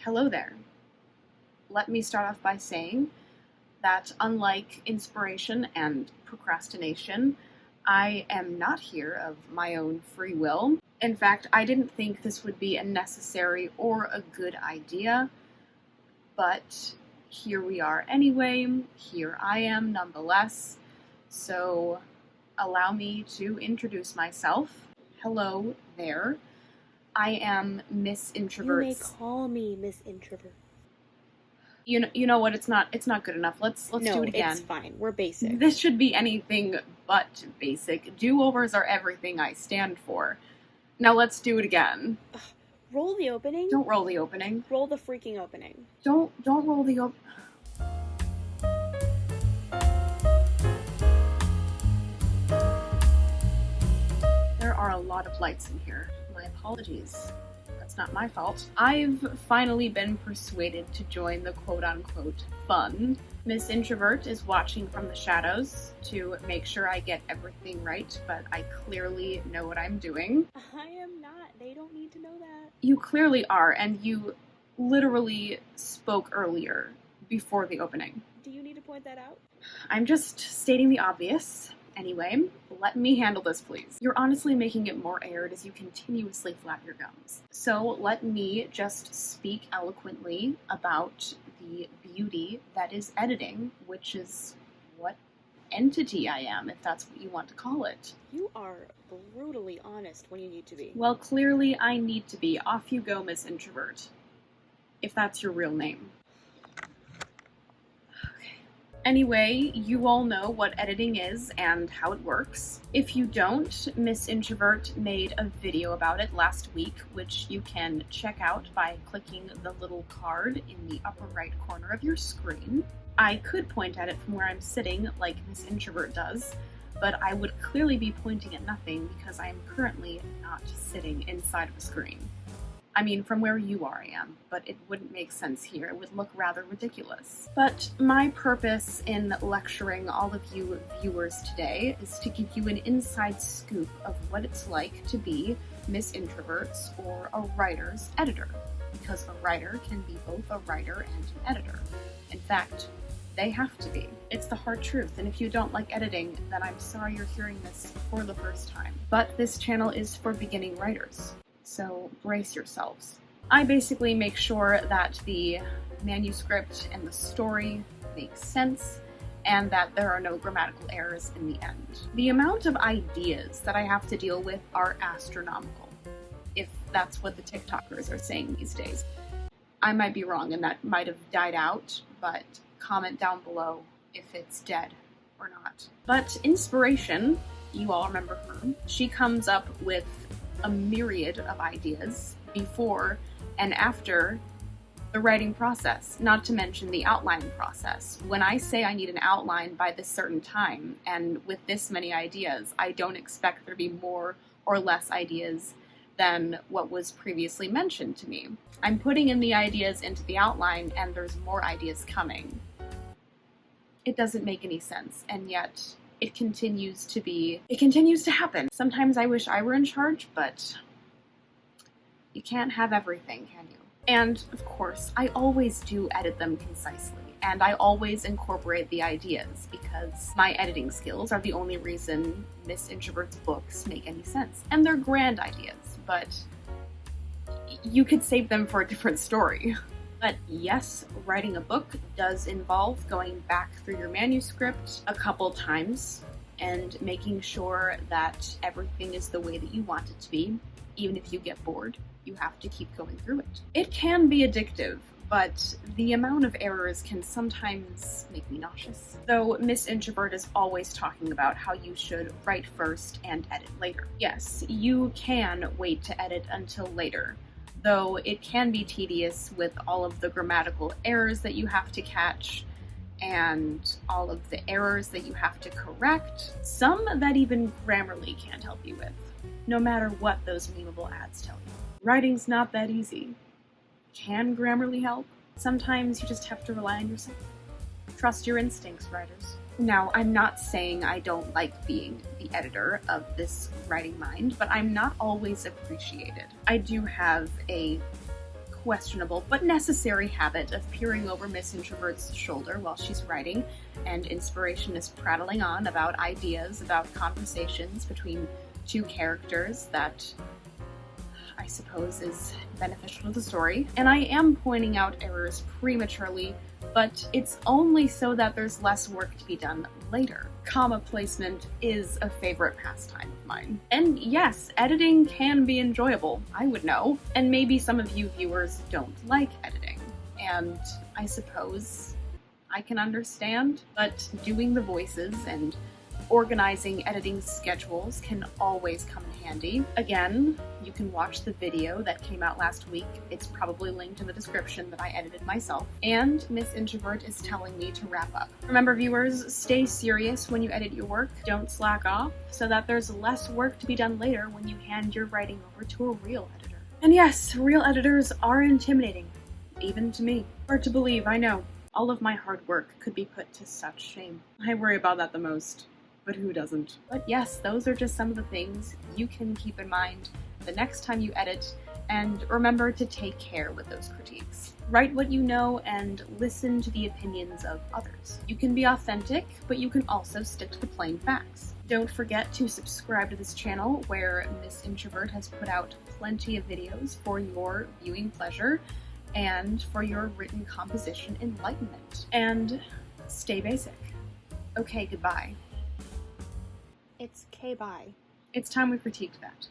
Hello there. Let me start off by saying that unlike inspiration and procrastination, I am not here of my own free will. In fact, I didn't think this would be a necessary or a good idea, but here we are anyway. Here I am nonetheless. So allow me to introduce myself. Hello there. I am Miss Introvert. You may call me Miss Introvert. You know what? It's not good enough. Let's do it again. No, it's fine. We're basic. This should be anything but basic. Do-overs are everything I stand for. Now let's do it again. Roll the opening. Don't roll the opening. Roll the freaking opening. Don't roll the opening. There are a lot of lights in here. My apologies. That's not my fault. I've finally been persuaded to join the quote-unquote fun. Miss Introvert is watching from the shadows to make sure I get everything right, but I clearly know what I'm doing. I am not. They don't need to know that. You clearly are, and you literally spoke earlier, before the opening. Do you need to point that out? I'm just stating the obvious. Anyway, let me handle this, please. You're honestly making it more aired as you continuously flap your gums. So let me just speak eloquently about the beauty that is editing, which is what entity I am, if that's what you want to call it. You are brutally honest when you need to be. Well, clearly I need to be. Off you go, Miss Introvert. If that's your real name. Anyway, you all know what editing is and how it works. If you don't, Miss Introvert made a video about it last week, which you can check out by clicking the little card in the upper right corner of your screen. I could point at it from where I'm sitting, like Miss Introvert does, but I would clearly be pointing at nothing because I am currently not sitting inside of a screen. I mean, from where you are, I am, but it wouldn't make sense here. It would look rather ridiculous. But my purpose in lecturing all of you viewers today is to give you an inside scoop of what it's like to be Miss Introvert's or a writer's editor, because a writer can be both a writer and an editor. In fact, they have to be. It's the hard truth, and if you don't like editing, then I'm sorry you're hearing this for the first time. But this channel is for beginning writers. So brace yourselves. I basically make sure that the manuscript and the story make sense and that there are no grammatical errors in the end. The amount of ideas that I have to deal with are astronomical, if that's what the TikTokers are saying these days. I might be wrong and that might have died out, but comment down below if it's dead or not. But inspiration, you all remember her, she comes up with a myriad of ideas before and after the writing process, not to mention the outlining process. When I say I need an outline by this certain time and with this many ideas, I don't expect there to be more or less ideas than what was previously mentioned to me. I'm putting in the ideas into the outline and there's more ideas coming. It doesn't make any sense, and yet it continues to happen. Sometimes I wish I were in charge, but you can't have everything, can you? And of course, I always do edit them concisely, and I always incorporate the ideas because my editing skills are the only reason Miss Introvert's books make any sense. And they're grand ideas, but you could save them for a different story. But yes, writing a book does involve going back through your manuscript a couple times and making sure that everything is the way that you want it to be. Even if you get bored, you have to keep going through it. It can be addictive, but the amount of errors can sometimes make me nauseous. Though Miss Introvert is always talking about how you should write first and edit later. Yes, you can wait to edit until later, though it can be tedious with all of the grammatical errors that you have to catch and all of the errors that you have to correct, some that even Grammarly can't help you with, no matter what those memeable ads tell you. Writing's not that easy. Can Grammarly help? Sometimes you just have to rely on yourself. Trust your instincts, writers. Now, I'm not saying I don't like being the editor of this writing mind, but I'm not always appreciated. I do have a questionable but necessary habit of peering over Miss Introvert's shoulder while she's writing, and inspiration is prattling on about ideas about conversations between two characters that I suppose is beneficial to the story. And I am pointing out errors prematurely, but it's only so that there's less work to be done later. Comma placement is a favorite pastime of mine. And yes, editing can be enjoyable, I would know. And maybe some of you viewers don't like editing. And I suppose I can understand, but doing the voices and organizing editing schedules can always come in handy. Again, you can watch the video that came out last week. It's probably linked in the description that I edited myself. And Miss Introvert is telling me to wrap up. Remember, viewers, stay serious when you edit your work. Don't slack off so that there's less work to be done later when you hand your writing over to a real editor. And yes, real editors are intimidating, even to me. Hard to believe, I know. All of my hard work could be put to such shame. I worry about that the most. But who doesn't? But yes, those are just some of the things you can keep in mind the next time you edit, and remember to take care with those critiques. Write what you know and listen to the opinions of others. You can be authentic, but you can also stick to the plain facts. Don't forget to subscribe to this channel where Miss Introvert has put out plenty of videos for your viewing pleasure and for your written composition enlightenment. And stay basic. Okay, goodbye. It's K-bye. It's time we critiqued that.